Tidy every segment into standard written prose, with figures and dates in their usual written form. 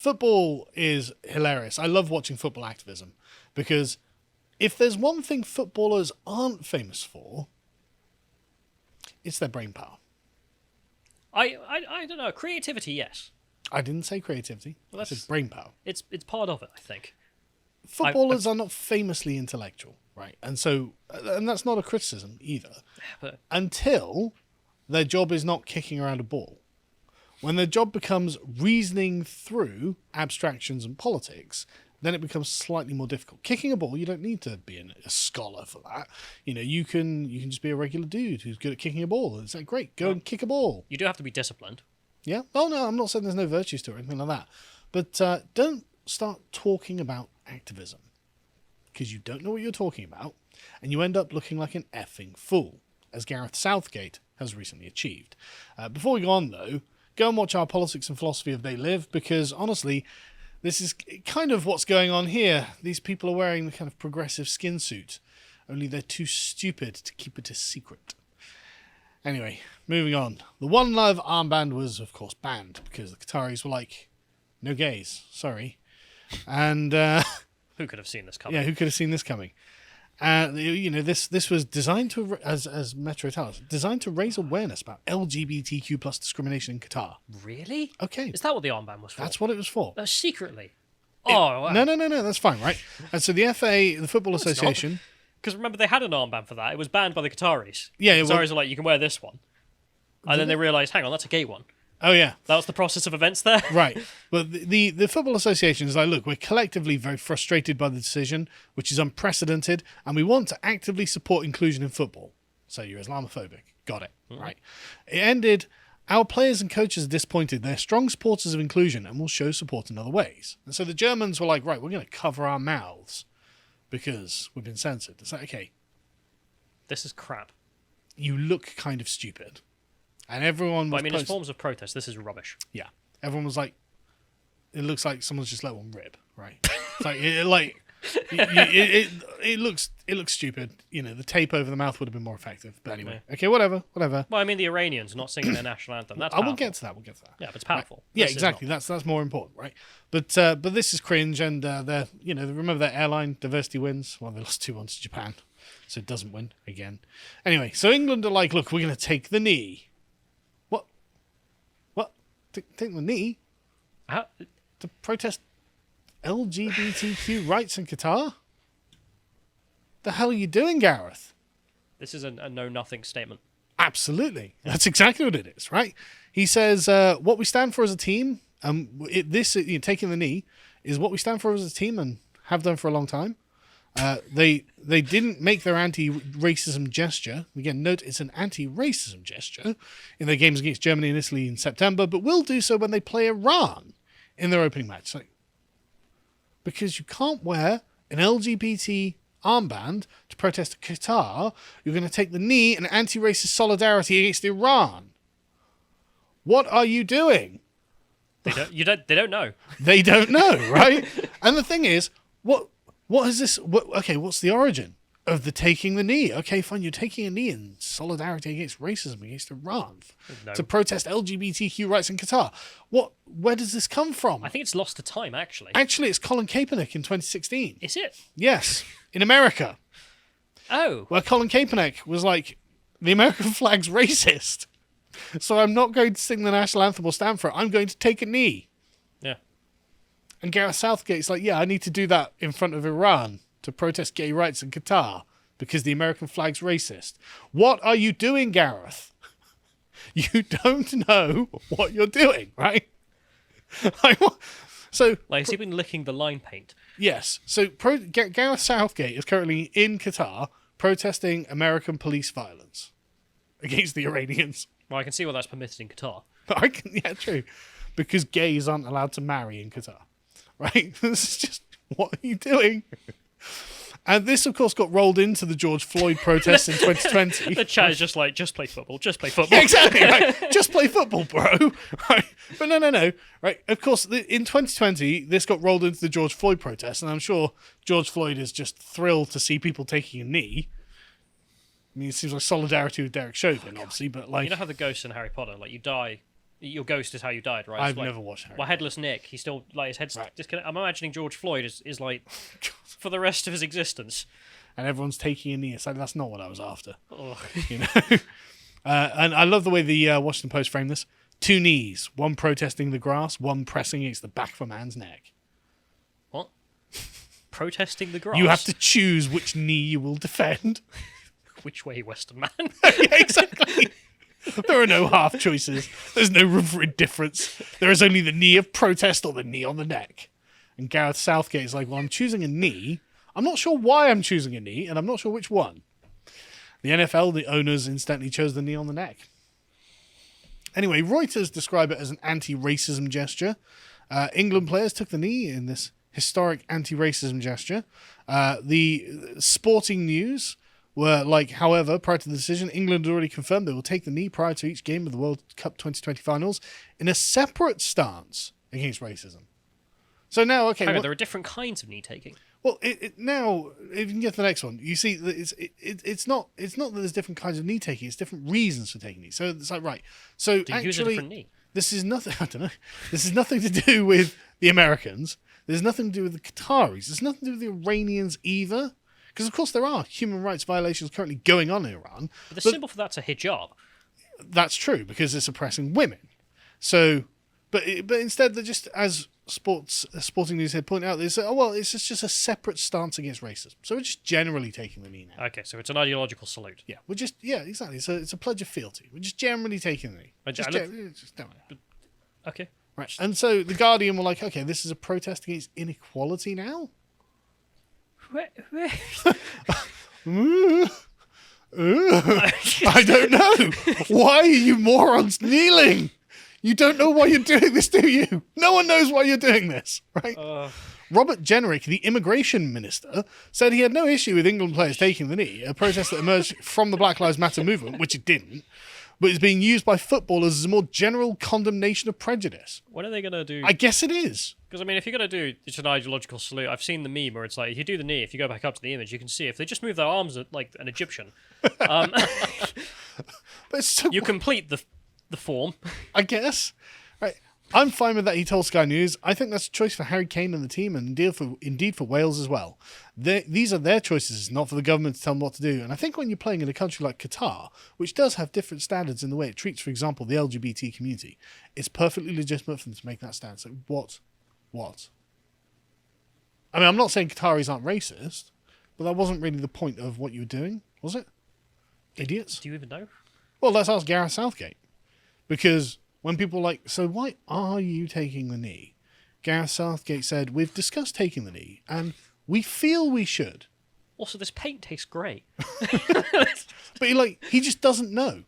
football is hilarious. I love watching football activism because if there's one thing footballers aren't famous for, it's their brain power. I don't know. Creativity, yes. I didn't say creativity. Well, I said brain power. It's part of it, I think. Footballers are not famously intellectual, right? And that's not a criticism either. But Until their job is not kicking around a ball. When their job becomes reasoning through abstractions and politics, then it becomes slightly more difficult. Kicking a ball, you don't need to be a scholar for that. You can just be a regular dude who's good at kicking a ball. It's like, great, go and kick a ball. You do have to be disciplined. Yeah? Oh, no, I'm not saying there's no virtues to it or anything like that. But don't start talking about activism because you don't know what you're talking about and you end up looking like an effing fool, as Gareth Southgate has recently achieved. Before we go on, though, go and watch our Politics and Philosophy of They Live because, honestly, this is kind of what's going on here. These people are wearing the kind of progressive skin suit, only they're too stupid to keep it a secret. Anyway, moving on. The One Love armband was, of course, banned because the Qataris were like, no gays, sorry. And who could have seen this coming? Yeah, who could have seen this coming? This was designed to, as Metro tells us, designed to raise awareness about LGBTQ plus discrimination in Qatar. Really? Okay. Is that what the armband was for? That's what it was for. Secretly? Wow. No, that's fine, right? And so the FA, the Football Association... Because remember, they had an armband for that. It was banned by the Qataris. Yeah. The Qataris were like, you can wear this one. And then they realised, hang on, that's a gay one. Oh, yeah. That was the process of events there. Right. But the Football Association is like, look, we're collectively very frustrated by the decision, which is unprecedented, and we want to actively support inclusion in football. So you're Islamophobic. Got it. Mm-hmm. Right. It ended, our players and coaches are disappointed. They're strong supporters of inclusion and will show support in other ways. And so the Germans were like, right, we're going to cover our mouths because we've been censored. It's like, okay. This is crap. You look kind of stupid. And everyone was... as forms of protest, this is rubbish. Yeah. Everyone was like, it looks like someone's just let one rip, right? It's it looks stupid. The tape over the mouth would have been more effective. But anyway. Yeah. Okay, whatever. Well, the Iranians not singing their national anthem. That's powerful. We'll get to that. Yeah, but it's powerful. Right. Yeah, exactly. That's more important, right? But this is cringe, and they're remember that airline diversity wins. Well, they lost 2-1 to Japan, so it doesn't win again. Anyway, so England are like, look, we're going to take the knee. Take the knee to protest LGBTQ rights in Qatar? The hell are you doing, Gareth? This is a know-nothing statement. Absolutely. That's exactly what it is, right? He says, what we stand for as a team, taking the knee, is what we stand for as a team and have done for a long time. They didn't make their anti-racism gesture. Again, note it's an anti-racism gesture in their games against Germany and Italy in September, but will do so when they play Iran in their opening match. Because you can't wear an LGBT armband to protest Qatar, you're going to take the knee in anti-racist solidarity against Iran. What are you doing? They don't know. They don't know, right? And the thing is, what is this? What's the origin of the taking the knee? Okay, fine, you're taking a knee in solidarity against racism against Iran to protest LGBTQ rights in Qatar. Where does this come from? I think it's lost to time, actually. Actually, it's Colin Kaepernick in 2016. Is it? Yes, in America. Oh. Where Colin Kaepernick was like, the American flag's racist, so I'm not going to sing the national anthem or stand for it. I'm going to take a knee. Yeah. And Gareth Southgate's like, yeah, I need to do that in front of Iran to protest gay rights in Qatar because the American flag's racist. What are you doing, Gareth? You don't know what you're doing, right? Has he been licking the line paint? Yes. So Gareth Southgate is currently in Qatar protesting American police violence against the Iranians. Well, I can see why that's permitted in Qatar. Yeah, true. Because gays aren't allowed to marry in Qatar. Right? This is just, what are you doing? And this, of course, got rolled into the George Floyd protests in 2020. The chat is just like, just play football, just play football. Yeah, exactly, right? Just play football, bro. Right? But no. Right? Of course, in 2020, this got rolled into the George Floyd protests, and I'm sure George Floyd is just thrilled to see people taking a knee. I mean, it seems like solidarity with Derek Chauvin, obviously, but like... You know how the ghosts in Harry Potter, like, you die Your ghost is how you died, right? I've So, like, never watched Harry. Well, Headless Nick, he's still like his head's disconnected. I'm imagining George Floyd is like for the rest of his existence. And everyone's taking a knee. It's like, that's not what I was after. Ugh. You know. And I love the way the Washington Post framed this: 2 knees, one protesting the grass, one pressing against the back of a man's neck. What? Protesting the grass? You have to choose which knee you will defend. Which way, Western man? Yeah, exactly. There are no half choices. There's no room for indifference. There is only the knee of protest or the knee on the neck. And Gareth Southgate is like, well, I'm choosing a knee. I'm not sure why I'm choosing a knee, and I'm not sure which one. The NFL, the owners, instantly chose the knee on the neck. Anyway, Reuters describe it as an anti-racism gesture. England players took the knee in this historic anti-racism gesture. The Sporting News were like, however, prior to the decision, England had already confirmed they will take the knee prior to each game of the World Cup 2020 finals in a separate stance against racism. So now, okay, There are different kinds of knee taking. well, now if you can get to the next one, you see that it's not that there's different kinds of knee taking; it's different reasons for taking knee. So it's like, right, so Do you use a different knee? this is nothing. I don't know. This is nothing to do with the Americans. There's nothing to do with the Qataris. There's nothing to do with the Iranians either. Because, of course, there are human rights violations currently going on in Iran. But the symbol for that's a hijab. That's true, because it's oppressing women. So, but instead, they're just, as Sporting News had pointed out, they say, oh, well, it's just a separate stance against racism. So we're just generally taking the knee now. Okay, so it's an ideological salute. Yeah, exactly. So it's a pledge of fealty. We're just generally taking the knee. Okay. Right. And so the Guardian were like, okay, this is a protest against inequality now? I don't know. Why are you morons kneeling? You don't know why you're doing this, do you? No one knows why you're doing this, right? Robert Jenrick, the immigration minister, said he had no issue with England players taking the knee, a protest that emerged from the Black Lives Matter movement, which it didn't, but is being used by footballers as a more general condemnation of prejudice. What are they going to do? I guess it is. Because, I mean, if you're going to do it's an ideological salute, I've seen the meme where it's like, if you do the knee, if you go back up to the image, you can see if they just move their arms like an Egyptian, But it's so you complete the form. I guess. Right. I'm fine with that, he told Sky News. I think that's a choice for Harry Kane and the team, and indeed for Wales as well. These are their choices, not for the government to tell them what to do. And I think when you're playing in a country like Qatar, which does have different standards in the way it treats, for example, the LGBT community, it's perfectly legitimate for them to make that stance. Like, what? I mean, I'm not saying Qataris aren't racist, but that wasn't really the point of what you were doing, was it? Idiots? Do you even know? Well, let's ask Gareth Southgate. Because when people are like, so why are you taking the knee? Gareth Southgate said, we've discussed taking the knee, and we feel we should. Also, this paint tastes great. But he just doesn't know.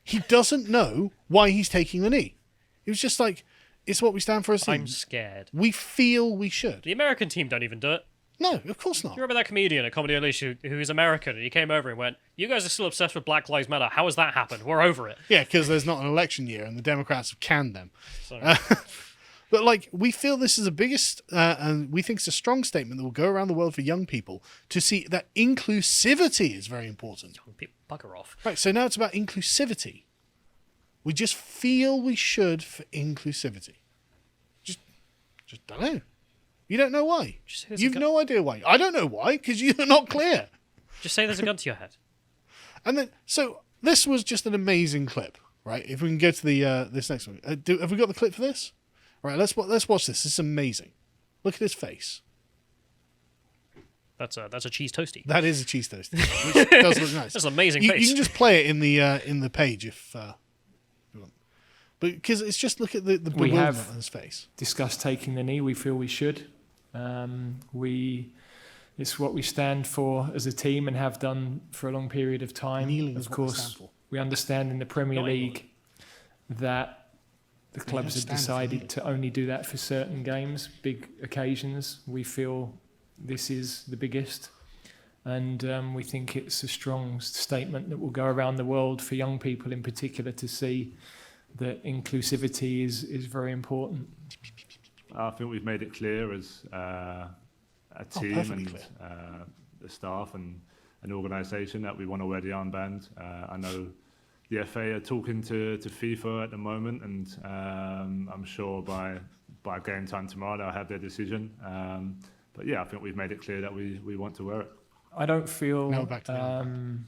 He doesn't know why he's taking the knee. He was just like, it's what we stand for as a team. I'm scared. We feel we should. The American team don't even do it. No, of course not. You remember that comedian at Comedy Unleashed who is American, and he came over and went, you guys are still obsessed with Black Lives Matter. How has that happened? We're over it. Yeah, because there's not an election year, and the Democrats have canned them. So, But we feel this is the biggest, and we think it's a strong statement that will go around the world for young people to see that inclusivity is very important. people bugger off. Right, so now it's about inclusivity. We just feel we should for inclusivity. Just don't know. You don't know why. You've no idea why. I don't know why, because you're not clear. Just say there's a gun to your head. And then, so this was just an amazing clip, right? If we can go to the this next one, have we got the clip for this? Right, let's watch this. This is amazing. Look at his face. That's a cheese toasty. That is a cheese toast, which does look nice. That's an amazing You face. can just play it in the page if you want, but because it's just look at the bewilderment on his face. Discussed taking the knee. We feel we should. It's what we stand for as a team and have done for a long period of time. Kneeling is of what we course, stand for. we understand in the Premier Not League that the clubs don't have stand for decided kneeling. to only do that for certain games, big occasions. We feel this is the biggest, and we think it's a strong statement that will go around the world for young people in particular to see that inclusivity is very important. I think we've made it clear as a team perfectly and clear. the staff and an organisation that we want to wear the armband. I know the FA are talking to FIFA at the moment, and I'm sure by game time tomorrow they'll have their decision. But yeah, I think we've made it clear that we want to wear it. I don't feel Now back to the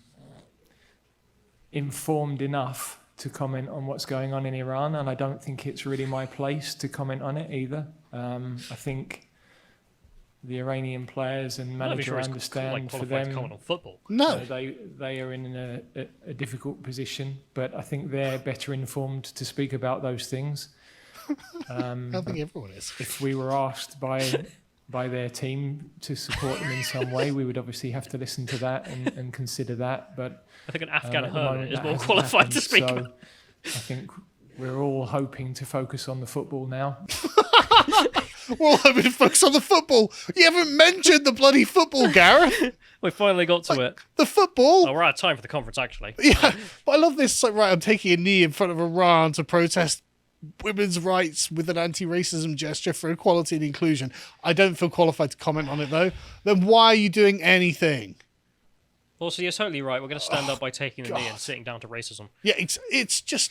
informed enough to comment on what's going on in Iran, and I don't think it's really my place to comment on it either. I think the Iranian players and manager understand for them. To comment on football. No. They are in a difficult position, but I think they're better informed to speak about those things. I think everyone is. If we were asked by their team to support them in some way, we would obviously have to listen to that and consider that. But I think an Afghan at the hermit moment, is that more hasn't qualified happened, to speak so about. I think we're all hoping to focus on the football now. We're all hoping to focus on the football. You haven't mentioned the bloody football, Gareth. We finally got to it. The football. Oh, we're out of time for the conference, actually. Yeah, but I love this. It's like, right, I'm taking a knee in front of Iran to protest women's rights with an anti-racism gesture for equality and inclusion. I don't feel qualified to comment on it, though. Then why are you doing anything? Also, you're totally right. We're going to stand up by taking the knee and sitting down to racism. Yeah, it's just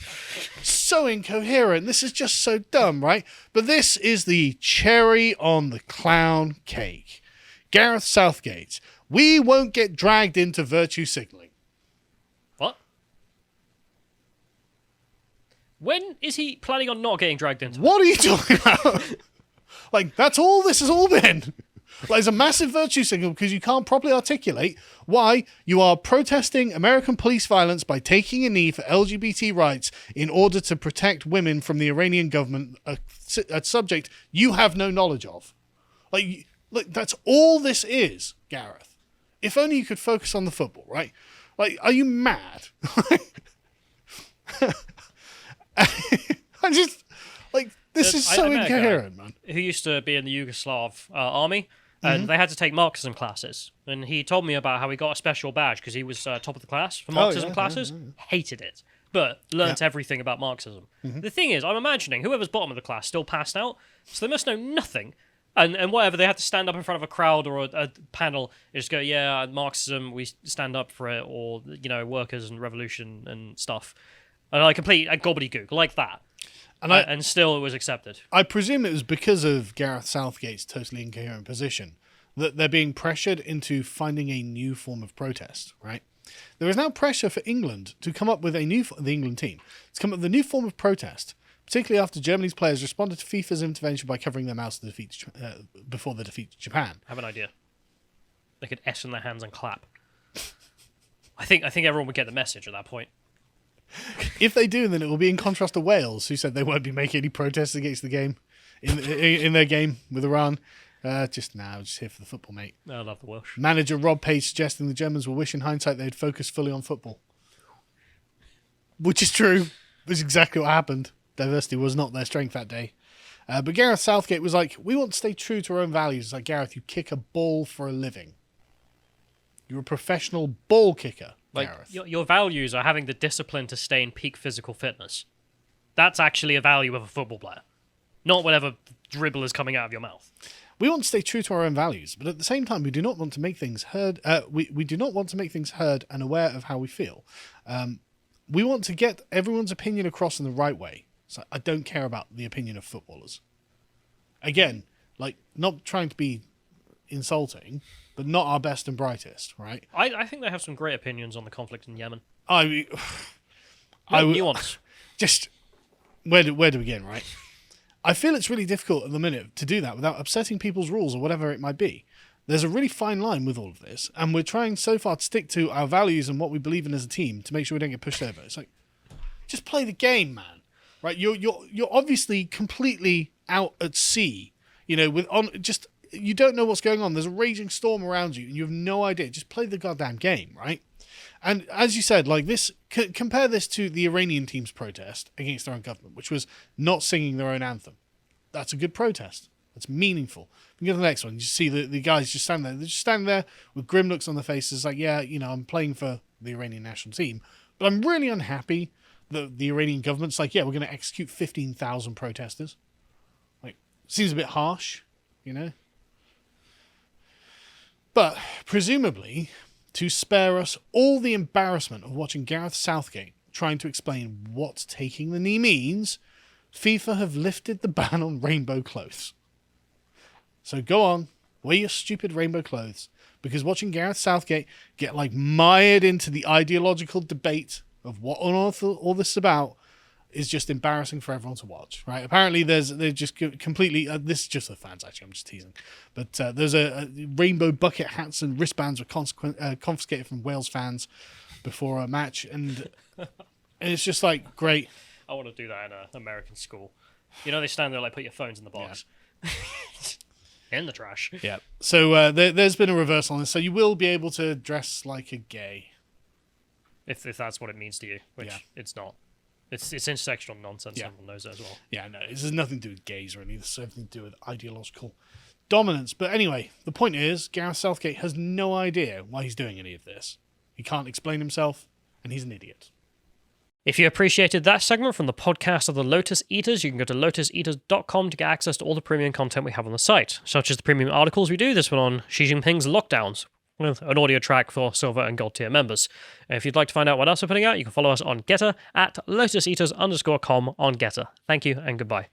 so incoherent. This is just so dumb, right? But this is the cherry on the clown cake. Gareth Southgate. We won't get dragged into virtue signaling. What? When is he planning on not getting dragged into? What are you talking about? Like, that's all this has all been. Like, it's a massive virtue signal because you can't properly articulate why you are protesting American police violence by taking a knee for LGBT rights in order to protect women from the Iranian government, a subject you have no knowledge of. Like, that's all this is, Gareth. If only you could focus on the football, right? Like, are you mad? I just, like, this is so I met a guy incoherent, man. who used to be in the Yugoslav army, and they had to take Marxism classes. And he told me about how he got a special badge because he was top of the class for Marxism classes. Hated it, but learnt everything about Marxism. The thing is, I'm imagining whoever's bottom of the class still passed out, so they must know nothing. And whatever, they had to stand up in front of a crowd or a panel and just go, yeah, Marxism, we stand up for it, or, you know, workers and revolution and stuff. And like complete gobbledygook, like that. And still it was accepted. I presume it was because of Gareth Southgate's totally incoherent position that they're being pressured into finding a new form of protest, right? There is now pressure for England to come up with the England team, to come up with a new form of protest, particularly after Germany's players responded to FIFA's intervention by covering their mouths before the defeat to Japan. I have an idea. They could S in their hands and clap. I think everyone would get the message at that point. If they do, then it will be in contrast to Wales, who said they won't be making any protests against the game in their game with Iran. Just here for the football, mate. I love the Welsh. Manager Rob Page suggesting the Germans will wish in hindsight they'd focus fully on football. Which is true. It's exactly what happened. Diversity was not their strength that day. But Gareth Southgate was like, we want to stay true to our own values. It's like, Gareth, you kick a ball for a living. You're a professional ball kicker. Like, Gareth. your values are having the discipline to stay in peak physical fitness. That's actually a value of a football player. Not whatever dribble is coming out of your mouth. We want to stay true to our own values, but at the same time, we do not want to make things heard. We do not want to make things heard and aware of how we feel. We want to get everyone's opinion across in the right way. So I don't care about the opinion of footballers. Again, like, not trying to be insulting, but not our best and brightest, right? I think they have some great opinions on the conflict in Yemen. Nuance. Just where do we begin, right? I feel it's really difficult at the minute to do that without upsetting people's rules or whatever it might be. There's a really fine line with all of this, and we're trying so far to stick to our values and what we believe in as a team to make sure we don't get pushed over. It's like, just play the game, man. Right? You're obviously completely out at sea. You know, you don't know what's going on. There's a raging storm around you, and you have no idea. Just play the goddamn game, right? And as you said, like this, compare this to the Iranian team's protest against their own government, which was not singing their own anthem. That's a good protest. That's meaningful. We go to the next one. You see the guys just stand there. They're just standing there with grim looks on their faces, like, yeah, you know, I'm playing for the Iranian national team, but I'm really unhappy that the Iranian government's like, yeah, we're going to execute 15,000 protesters. Like, seems a bit harsh, you know? But presumably, to spare us all the embarrassment of watching Gareth Southgate trying to explain what taking the knee means, FIFA have lifted the ban on rainbow clothes. So go on, wear your stupid rainbow clothes, because watching Gareth Southgate get like mired into the ideological debate of what on earth all this is about is just embarrassing for everyone to watch, right? Apparently they're just completely, this is just the fans actually, I'm just teasing, but there's a rainbow bucket hats and wristbands were confiscated from Wales fans before a match, and it's just like, great. I want to do that in an American school. You know, they stand there like, put your phones in the box. Yeah. In the trash. Yeah. So there's been a reversal on this, so you will be able to dress like a gay. If that's what it means to you, which it's not. It's intersectional nonsense. Yeah. Everyone knows that as well. Yeah, no, this has nothing to do with gays or anything. This has everything to do with ideological dominance. But anyway, the point is, Gareth Southgate has no idea why he's doing any of this. He can't explain himself, and he's an idiot. If you appreciated that segment from the podcast of the Lotus Eaters, you can go to lotuseaters.com to get access to all the premium content we have on the site, such as the premium articles we do, this one on Xi Jinping's lockdowns, with an audio track for silver and gold tier members. If you'd like to find out what else we're putting out, you can follow us on Getter at lotuseaters_com on Getter. Thank you and goodbye.